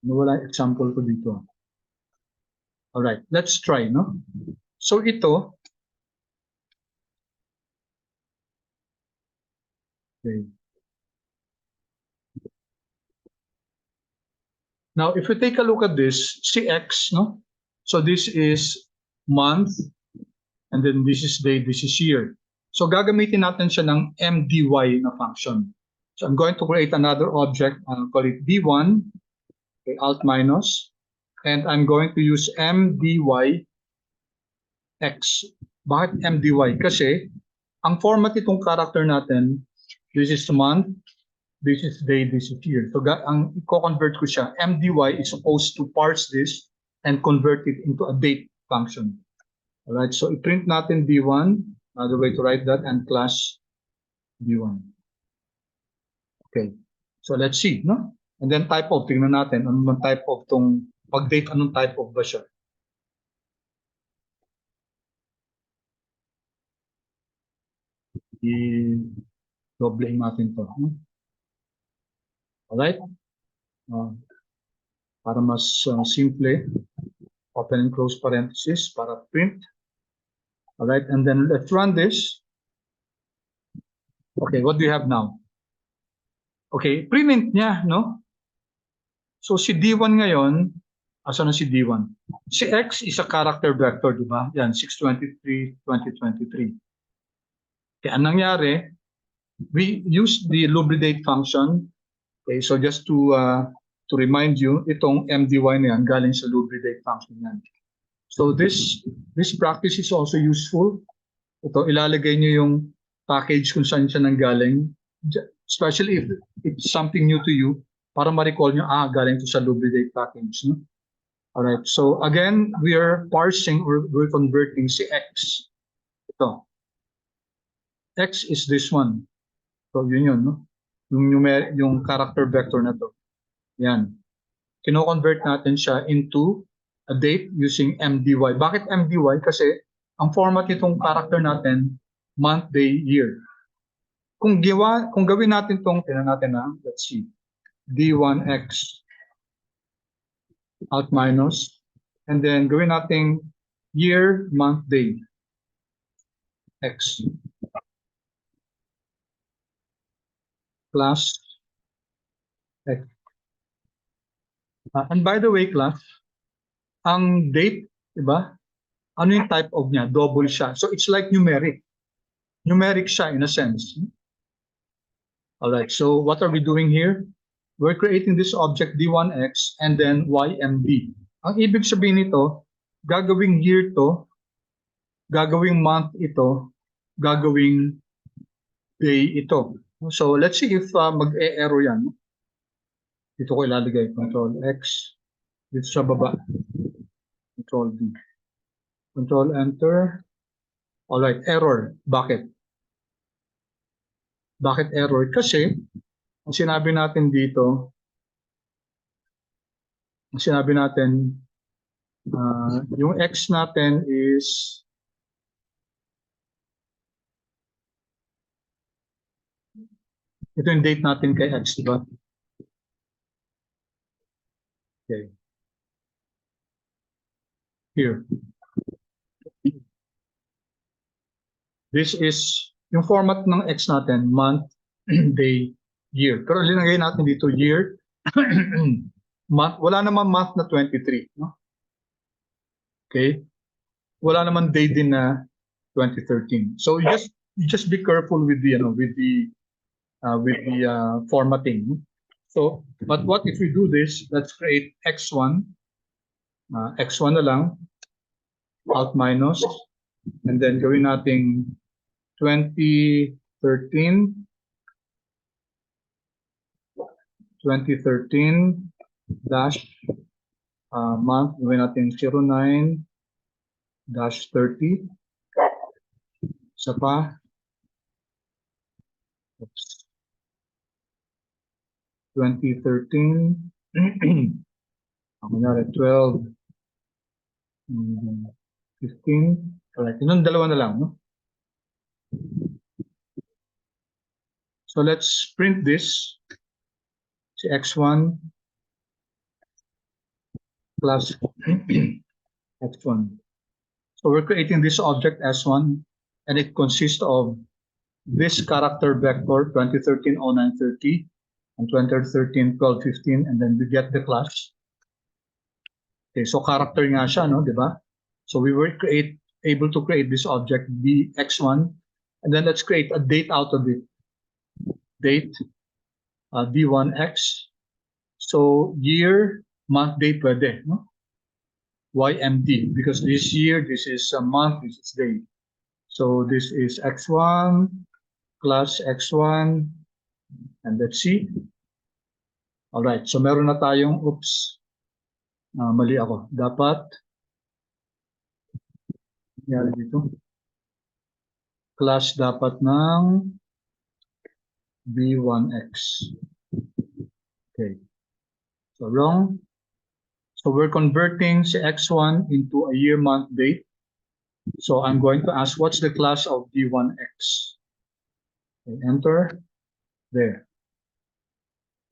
Wala example ko dito. All right. Let's try, no? So, ito. Okay. Now, if we take a look at this, CX, no? So, this is month, and then this is day, this is year. So, gagamitin natin siya ng MDY na function. So, I'm going to create another object. I'll call it D1, okay, alt minus, and I'm going to use MDY X. Bakit MDY? Kasi, ang format itong character natin, this is month, this is day, this is year. So, ang i-convert ko siya, MDY is supposed to parse this and convert it into a date function. Alright, so i-print natin D1, another way to write that, and class D1. Okay, so let's see, no? And then type of, tingnan natin, anong type of tong pag-date, anong type of ba siya? I-doubling natin to. Alright, para mas simple, open and close parenthesis para print. Alright, and then let's run this. Okay, what do you have now? Okay, print niya, no? So si D1 ngayon, asan na si D1? Si X is a character vector, di ba? Yan, 6/23/2023. Kaya anong nangyari, we use the lubridate function. Okay, so just to remind you, itong MDY na yan, galing sa lubridate function yan. So this practice is also useful. Ito, ilalagay nyo yung package kung saan siya nanggaling, especially if it's something new to you, para ma-recall nyo, galing to sa lubridate package. No? Alright, so again, we are parsing or we're converting si X. Ito. X is this one. So yun, no? Yung character vector na to. Yan. Kino-convert natin siya into a date using MDY. Bakit MDY? Kasi ang format nitong character natin, month, day, year. Kung gawin natin tong, tingnan natin na, let's see, D1X alt minus, and then gawin natin year, month, day, X. Class X. And by the way, class, ang date, diba? Ano yung type of niya? Double siya. So it's like numeric. Numeric siya in a sense. Alright, so what are we doing here? We're creating this object D1X and then YMD. Ang ibig sabihin nito, gagawing year to, gagawing month ito, gagawing day ito. So let's see if mag-e-error yan. Dito ko ilalagay, Control X, dito sa baba, Control V. Control Enter. Alright, error. Bakit? Bakit error? Kasi, ang sinabi natin dito, yung X natin is ito yung date natin kay X, di ba? Okay. Here. This is yung format ng X natin, month, day, year. Pero linagay natin dito year, month, wala naman month na 23, no? Okay? Wala naman day din na 2013. So you just be careful with the formatting. So, but what if we do this? Let's create x1, x1 na lang, alt minus, and then gawin nating 2013 dash month, gawin natin 09 dash 30. Isa pa. Oops. 2013. Kunyari 12. 15. Alright, yun dalawa na lang, no? So let's print this. Si x1 plus x1. So we're creating this object S1, and it consists of this character vector 2013 0930 and 2013 1215, and then we get the class. Okay, so character nga siya, no, di ba? So we were able to create this object bx1, and then let's create a date out of it. Date d1x. So year, month, day pwede, no? YMD, because this year, this is a month, this is day. So this is x1 plus x1, and let's see. All right, so meron na tayong, oops, mali ako. Dapat, nangyari dito. Class dapat ng b1x. Okay, so wrong. So we're converting si x1 into a year, month, date. So I'm going to ask, what's the class of d1x? Okay, enter. There.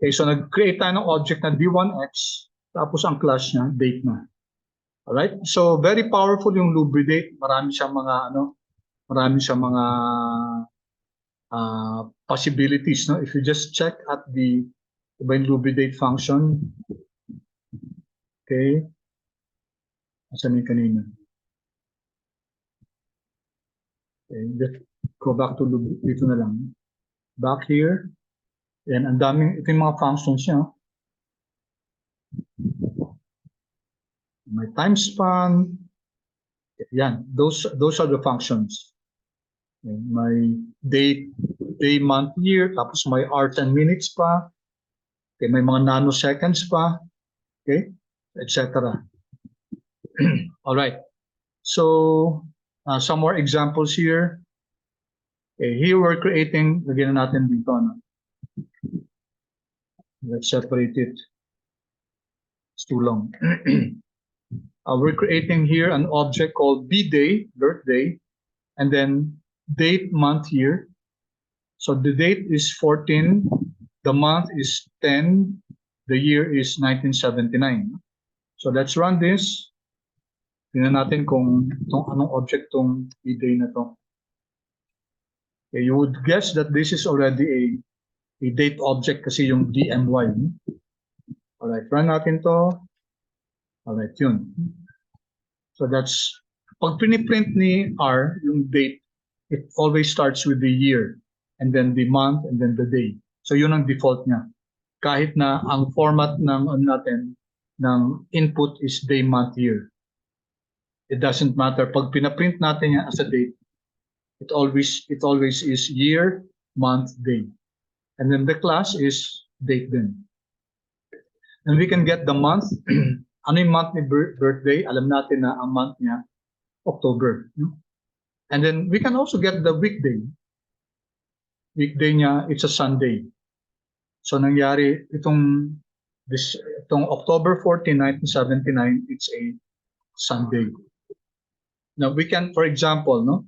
Okay, so nag-create tayo ng object na d1x, tapos ang class niya, date na. Alright? So very powerful yung lubricate. Marami siyang mga possibilities, no? If you just check at the lubricate function. Okay. Asan yung kanina? Okay, just go back to dito na lang. Back here. And ang daming, ito yung mga functions niya. May time span. Yan, those are the functions. Okay, may day, month, year, tapos may hours and minutes pa. Okay, may mga nanoseconds pa. Okay, etc. All right. So, some more examples here. Okay, here we're creating, lagyan na natin dito, no? Let's separate it. It's too long. We're creating here an object called bday, birthday, and then date, month, year. So the date is 14, the month is 10, the year is 1979. So let's run this. Tingnan natin kung anong object tong bday na to. Okay, you would guess that this is already a date object kasi yung dmy. Alright, run natin to. Alright, yun. So that's, pag piniprint ni R, yung date, it always starts with the year, and then the month, and then the day. So yun ang default niya. Kahit na ang format ng natin, ng input is day, month, year. It doesn't matter. Pag pinaprint natin yan as a date, it always is year, month, day. And then the class is date din. And we can get the month. Ano yung month ni birthday? Alam natin na ang month niya, October. And then we can also get the weekday. Weekday niya, it's a Sunday. So nangyari itong October 14, 1979, it's a Sunday. Now we can, for example, no,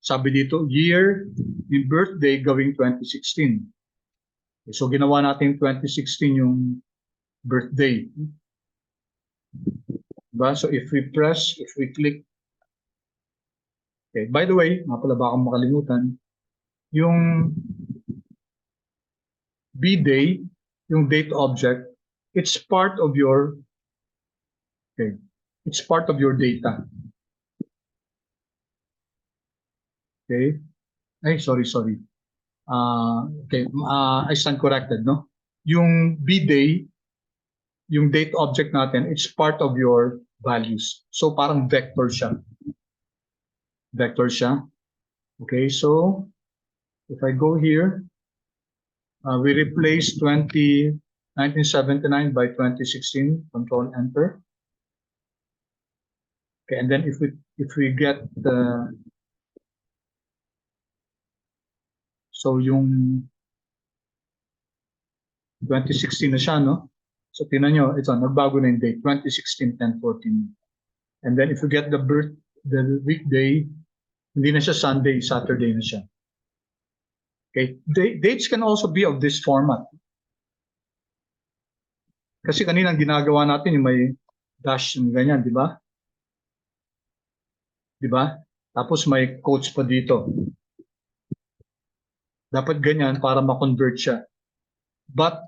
sabi dito, year in birthday gawing 2016. So ginawa natin 2016 yung birthday. Diba? So if we click, okay, by the way, nga pala baka makalimutan, yung B-day, yung date object, it's part of your, okay, it's part of your data. Okay. Ay, sorry. Okay, I stand corrected, no? Yung B-day, yung date object natin, it's part of your values. So parang vector siya. Vector siya. Okay, so if I go here, we replace 1979 by 2016, Control Enter. Okay, and then if we get the, so yung 2016 na siya, no? So tingnan nyo, ito, nagbago na yung date, 2016, 10/14. And then if you get the weekday, hindi na siya Sunday, Saturday na siya. Okay, dates can also be of this format. Kasi kanina ginagawa natin yung may dash yung ganyan, di ba? Di ba? Tapos may quotes pa dito. Dapat ganyan para ma-convert siya. But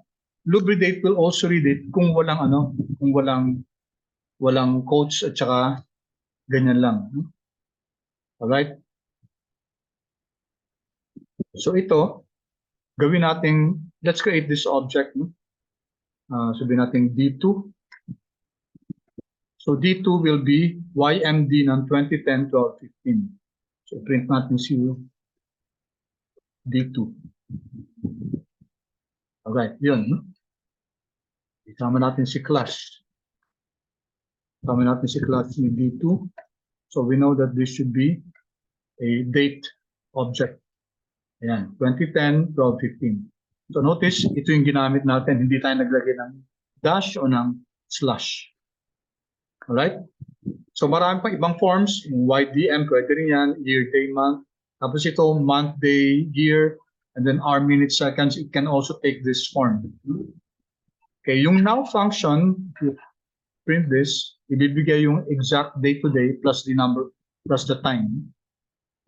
lubricate will also read it kung walang quotes at saka ganyan lang. Alright? So ito, gawin natin, let's create this object. Sabihin natin D2. So D2 will be YMD ng 2010, 12, 15. So print natin si D2. Alright, yun. Isama natin si class. Isama natin si class ni D2. So we know that this should be a date object. Ayan, 2010, 12, 15. So notice, ito yung ginamit natin. Hindi tayo naglagay ng dash o ng slash. Alright? So marami pang ibang forms. YDM, pwede rin yan. Year, day, month. Tapos ito, month, day, year. And then hour, minutes, seconds. It can also take this form. Okay, yung now function, if you print this, ibibigay yung exact day-to-day plus the number, plus the time.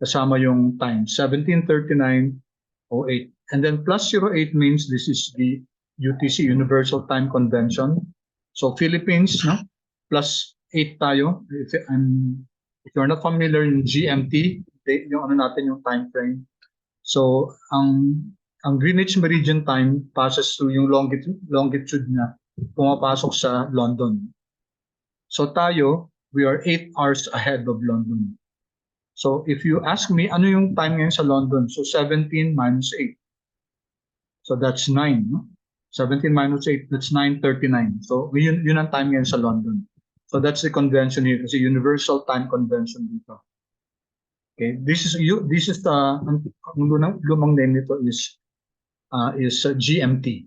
Kasama yung time, 17:39:08. And then plus 08 means this is the UTC, Universal Time Convention. So Philippines, no? Plus 8 tayo. If you're not familiar in GMT, yung ano natin yung time frame. So ang Greenwich Meridian Time passes through yung longitude niya, pumapasok sa London. So tayo, we are 8 hours ahead of London. So if you ask me, ano yung time ngayon sa London? So 17 minus 8. So that's 9. No? 17 minus 8, that's 9:39. So yun ang time ngayon sa London. So that's the convention here, kasi Universal Time Convention dito. Okay, this is the lumang name nito is GMT.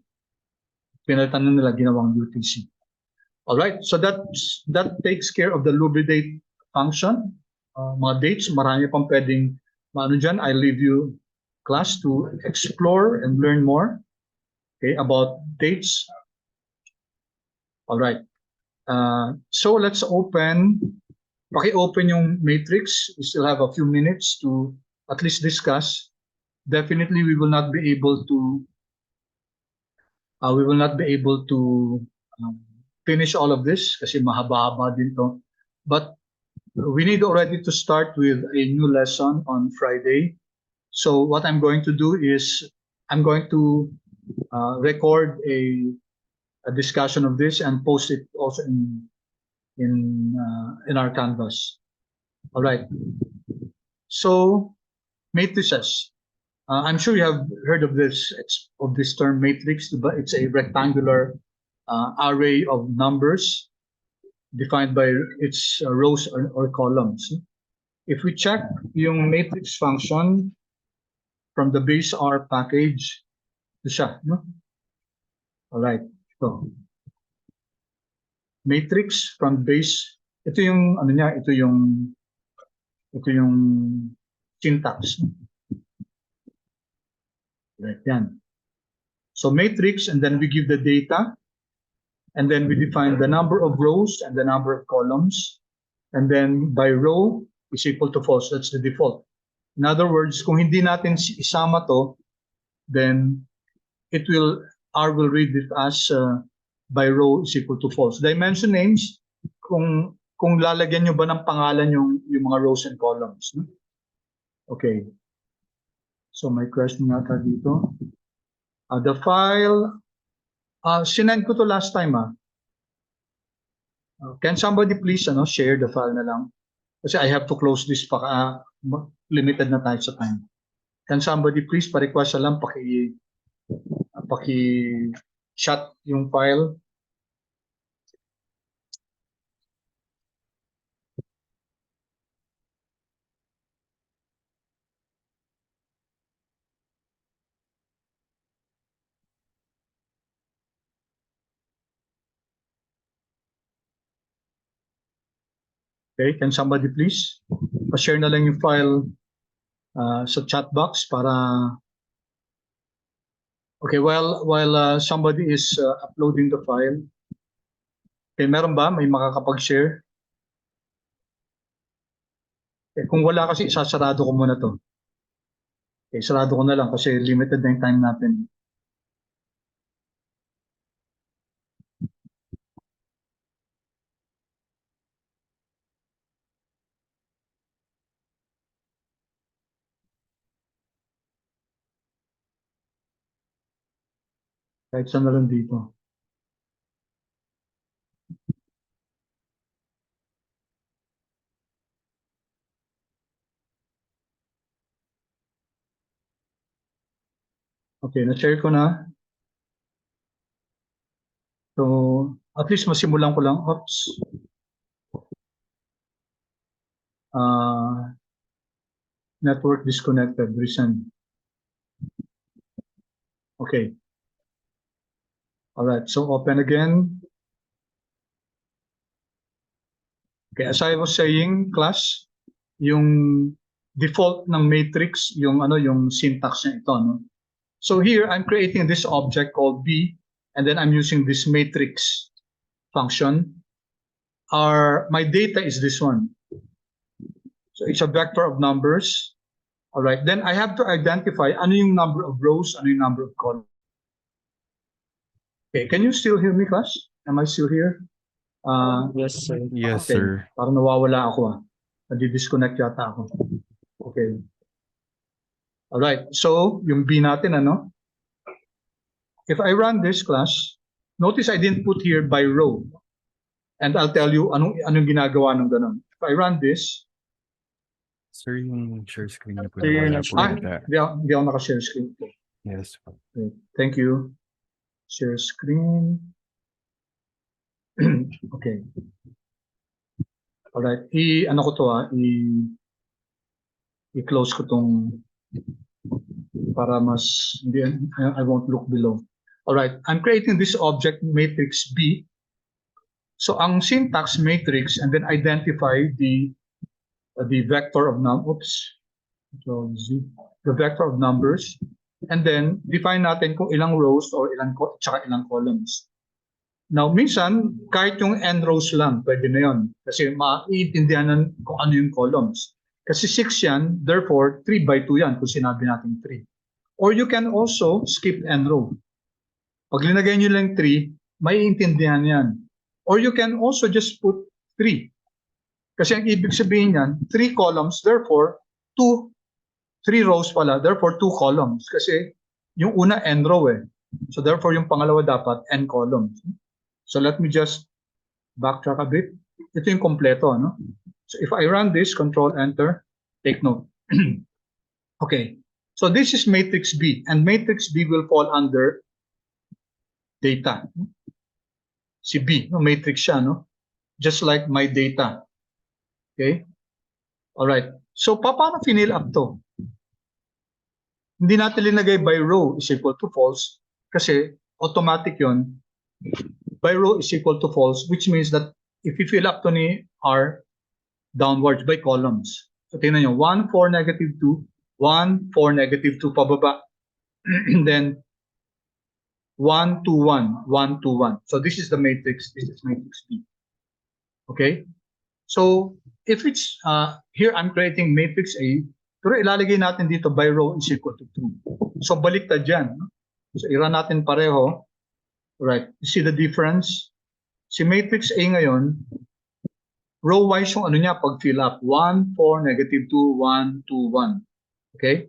Pinalitan na nila, ginawang UTC. All right, so that takes care of the lubricate function. Mga dates, marami pang pwedeng maano dyan. I leave you class to explore and learn more, okay, about dates. All right. So let's paki-open yung matrix. We still have a few minutes to at least discuss. Definitely, we will not be able to finish all of this kasi mahaba-haba din to. But we need already to start with a new lesson on Friday. So what I'm going to do is I'm going to record a discussion of this and post it also in our Canvas. All right. So matrices. I'm sure you have heard of this term matrix, but it's a rectangular array of numbers defined by its rows or columns. If we check yung matrix function from the base R package, ito siya, no? All right. So matrix from base, ito yung ano niya, ito yung syntax. Right, yan. So matrix, and then we give the data, and then we define the number of rows and the number of columns, and then by row is equal to false. That's the default. In other words, kung hindi natin isama to, then R will read it as by row is equal to false. Dimension names, kung lalagyan nyo ba ng pangalan yung mga rows and columns. No? Okay. So may question nata dito. The file, sinend ko to last time. Can somebody please share the file na lang? Kasi I have to close this, limited na tayo sa time. Can somebody please pa-request lang paki-shut yung file? Okay, can somebody please pa-share na lang yung file sa chat box para okay, while somebody is uploading the file. Okay, meron ba may makakapag-share? Okay, kung wala kasi isasarado ko muna to. Okay, sarado ko na lang kasi limited na yung time natin. Kahit saan na lang dito. Okay, na-share ko na. So, at least masimulan ko lang. Oops. Network disconnected. Resend. Okay. All right. So, open again. Okay, as I was saying, class, yung default ng matrix, yung syntax niya ito, no? So here, I'm creating this object called B, and then I'm using this matrix function. My data is this one. So it's a vector of numbers. All right, then I have to identify ano yung number of rows, ano yung number of columns. Okay, can you still hear me, class? Am I still here? Yes, sir. Yes, okay. sir. Parang nawawala ako. Nadi-disconnect yata ako. Okay. All right, so yung B natin, if I run this class, notice I didn't put here by row. And I'll tell you anong ginagawa ng ganun. If I run this, Sir, yung share screen niyo po. Sir, wala yung po share. yata. hindi ako naka-share screen. Yes. Okay. Thank you. Share screen. Okay. All right. Ano ko to i-close ko tong para mas hindi I won't look below. All right. I'm creating this object matrix B. So ang syntax matrix and then identify the vector of the vector of numbers, and then define natin kung ilang rows or ilang columns. Now, minsan, kahit yung n rows lang, pwede na yun. Kasi maiintindihan kung ano yung columns. Kasi 6 yan, therefore, 3 by 2 yan kung sinabi natin 3. Or you can also skip n row. Pag linagay nyo lang 3, maiintindihan yan. Or you can also just put 3. Kasi ang ibig sabihin yan, 3 columns, therefore, 3 rows pala, therefore 2 columns. Kasi yung una n row So therefore, yung pangalawa dapat n columns. So let me just backtrack a bit. Ito yung kompleto, So if I run this, Control Enter, take note. Okay, so this is matrix B, and matrix B will fall under data. Si B, no, matrix siya, no? Just like my data. Okay? All right. So paano fill up to? Hindi natin linagay by row is equal to false kasi automatic yon. By row is equal to false, which means that if you fill up to ni R downwards by columns. So tingnan nyo, 1, 4, negative 2, 1, 4, negative 2 pababa. And then 1, 2, 1, 1, 2, 1. So this is the matrix. This is matrix B. Okay? So if it's, here I'm creating matrix A, pero ilalagay natin dito by row is equal to 2. So baliktad dyan. So i-run natin pareho. Right. You see the difference? Si matrix A ngayon, row-wise yung ano niya pag fill up. 1, 4, negative 2, 1, 2, 1. Okay?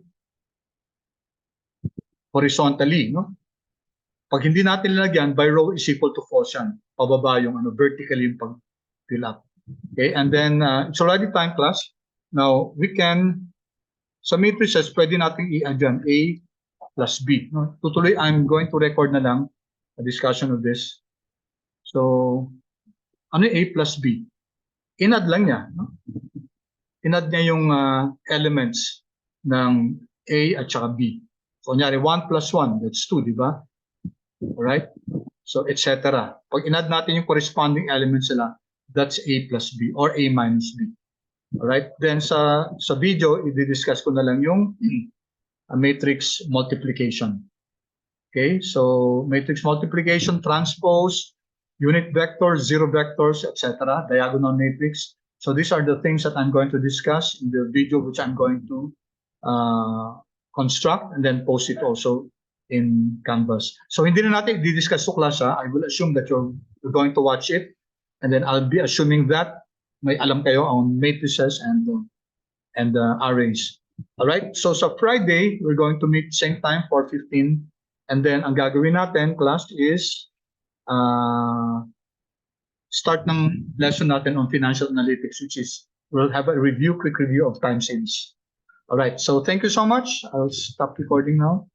Horizontally, no? Pag hindi natin nilagyan, by row is equal to false yan. Pababa yung ano, vertically yung pag fill up. Okay? And then, it's already time class. Now, we can, sa matrices, pwede natin i-add dyan, A plus B. No? Tutuloy, I'm going to record na lang a discussion of this. So, ano yung A plus B? Inad lang niya. No? Inad niya yung elements ng A at saka B. So, kunyari, 1 plus 1, that's 2, di ba? Alright? So, etc. Pag inad natin yung corresponding elements sila, that's A plus B or A minus B. Alright? Then, sa video, i-discuss ko na lang yung matrix multiplication. Okay, so matrix multiplication, transpose, unit vectors, zero vectors, etc., diagonal matrix. So these are the things that I'm going to discuss in the video which I'm going to construct and then post it also in Canvas. So hindi na natin i-discuss to class. I will assume that you're going to watch it and then I'll be assuming that may alam kayo on matrices and arrays. All right, so sa Friday, we're going to meet same time for 15. And then, ang gagawin natin, class, is start ng lesson natin on financial analytics, which is, we'll have a quick review of time series. All right, so thank you so much. I'll stop recording now.